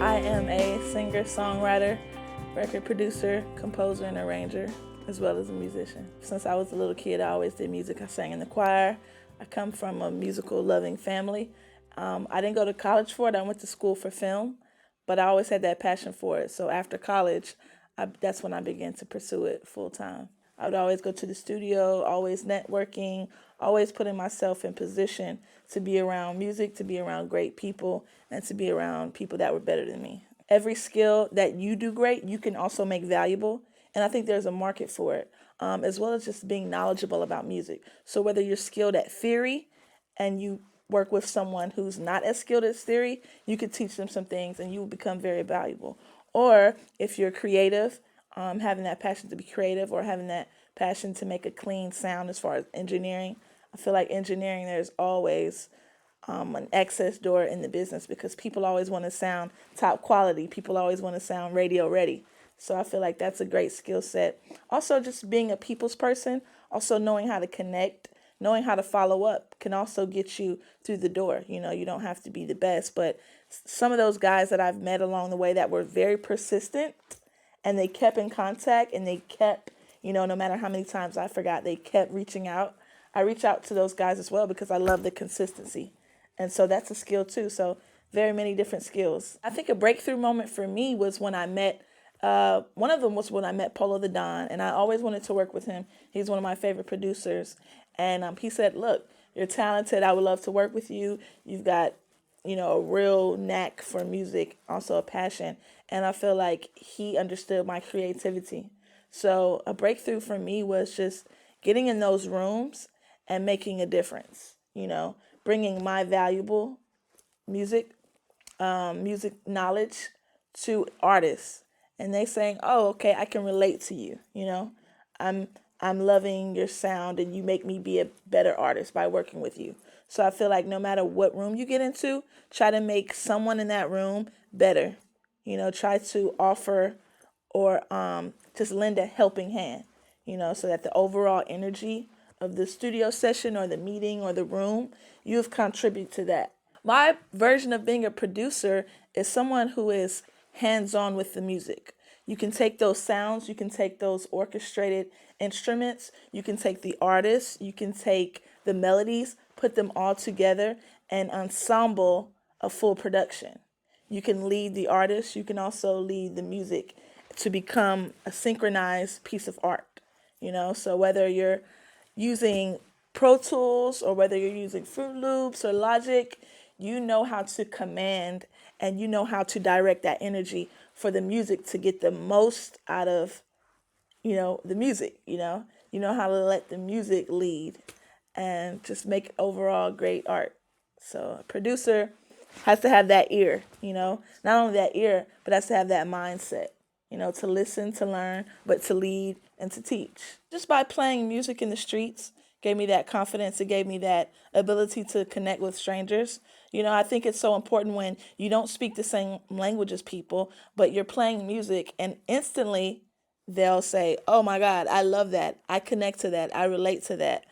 I am a singer, songwriter, record producer, composer, and arranger, as well as a musician. Since I was a little kid, I always did music. I sang in the choir. I come from a musical loving family. I didn't go to college for it. I went to school for film, but I always had that passion for it. So after college, that's when I began to pursue it full time. I would always go to the studio, always networking, always putting myself in position to be around music, to be around great people, and to be around people that were better than me. Every skill that you do great, you can also make valuable, and I think there's a market for it, as well as just being knowledgeable about music. So whether you're skilled at theory and you work with someone who's not as skilled at theory, you could teach them some things and you will become very valuable. Or if you're creative, having that passion to be creative or having that passion to make a clean sound as far as engineering, I feel like engineering, there's always an access door in the business because people always want to sound top quality. People always want to sound radio ready. So I feel like that's a great skill set. Also, just being a people's person, also knowing how to connect, knowing how to follow up can also get you through the door. You know, you don't have to be the best, but some of those guys that I've met along the way that were very persistent and they kept in contact and they kept, no matter how many times I forgot, they kept reaching out. I reach out to those guys as well because I love the consistency. And so that's a skill too. So very many different skills. I think a breakthrough moment for me was when I met, one of them was when I met Polo the Don, and I always wanted to work with him. He's one of my favorite producers. And he said, look, you're talented. I would love to work with you. You've got, a real knack for music, also a passion. And I feel like he understood my creativity. So a breakthrough for me was just getting in those rooms and making a difference, bringing my valuable music knowledge to artists. And they saying, oh, okay, I can relate to you, I'm loving your sound and you make me be a better artist by working with you. So I feel like no matter what room you get into, try to make someone in that room better. Try to offer or just lend a helping hand, so that the overall energy of the studio session or the meeting or the room, you've contributed to that. My version of being a producer is someone who is hands-on with the music. You can take those sounds, you can take those orchestrated instruments, you can take the artists, you can take the melodies, put them all together and ensemble a full production. You can lead the artist, you can also lead the music to become a synchronized piece of art. So whether you're using Pro Tools or whether you're using Fruit Loops or Logic, you know how to command and you know how to direct that energy for the music to get the most out of, the music, you know how to let the music lead and just make overall great art. So a producer has to have that ear, not only that ear, but has to have that mindset, to listen, to learn, but to lead and to teach. Just by playing music in the streets gave me that confidence. It gave me that ability to connect with strangers. I think it's so important when you don't speak the same language as people, but you're playing music and instantly they'll say, oh my God, I love that. I connect to that. I relate to that.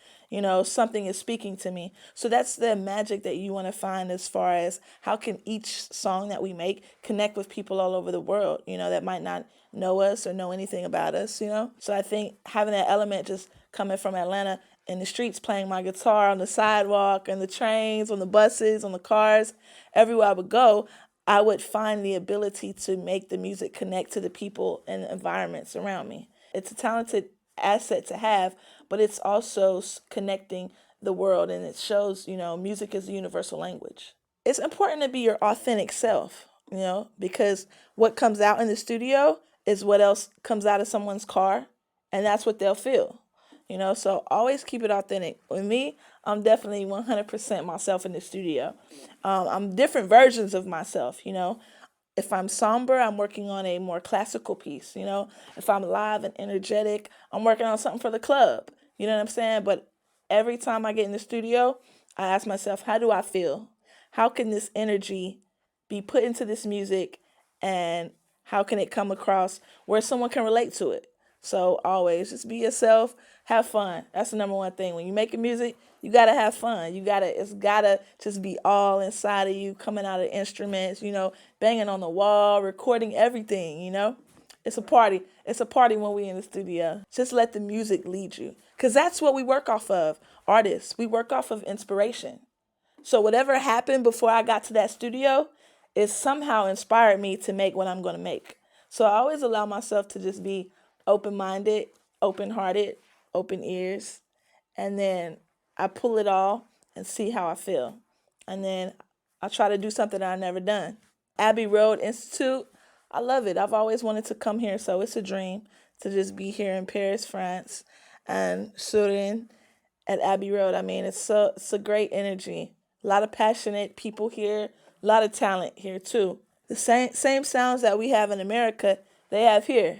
Something is speaking to me. So that's the magic that you want to find as far as how can each song that we make connect with people all over the world, that might not know us or know anything about us, So I think having that element just coming from Atlanta in the streets, playing my guitar on the sidewalk, and the trains, on the buses, on the cars, everywhere I would go, I would find the ability to make the music connect to the people and the environments around me. It's a talented asset to have, but it's also connecting the world, and it shows, music is a universal language. It's important to be your authentic self, because what comes out in the studio is what else comes out of someone's car, and that's what they'll feel. So always keep it authentic. With me, I'm definitely 100% myself in the studio. I'm different versions of myself, If I'm somber, I'm working on a more classical piece, If I'm live and energetic, I'm working on something for the club. You know what I'm saying? But every time I get in the studio, I ask myself, how do I feel? How can this energy be put into this music and how can it come across where someone can relate to it? So always just be yourself, have fun. That's the number one thing. When you're making music, you gotta have fun. It's gotta just be all inside of you, coming out of instruments, banging on the wall, recording everything, It's a party. It's a party when we in the studio. Just let the music lead you. Cause that's what we work off of. Artists, we work off of inspiration. So whatever happened before I got to that studio is somehow inspired me to make what I'm going to make. So I always allow myself to just be open-minded, open-hearted, open ears, and then I pull it all and see how I feel. And then I try to do something that I've never done. Abbey Road Institute, I love it. I've always wanted to come here, so it's a dream to just be here in Paris, France, and shooting at Abbey Road. I mean, it's a great energy. A lot of passionate people here, a lot of talent here too. The same sounds that we have in America, they have here.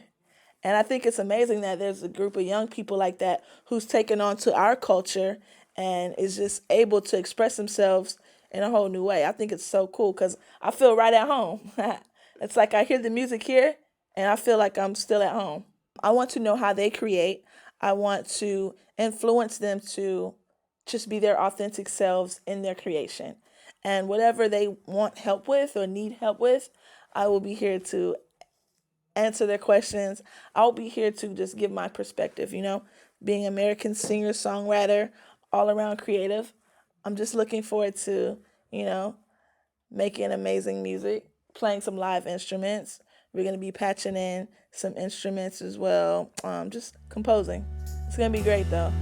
And I think it's amazing that there's a group of young people like that who's taken on to our culture and is just able to express themselves in a whole new way. I think it's so cool because I feel right at home. It's like I hear the music here and I feel like I'm still at home. I want to know how they create. I want to influence them to just be their authentic selves in their creation. And whatever they want help with or need help with, I will be here to answer their questions. I'll be here to just give my perspective, being an American singer, songwriter, all around creative. I'm just looking forward to, you know, making amazing music, playing some live instruments. We're going to be patching in some instruments as well, just composing. It's going to be great though.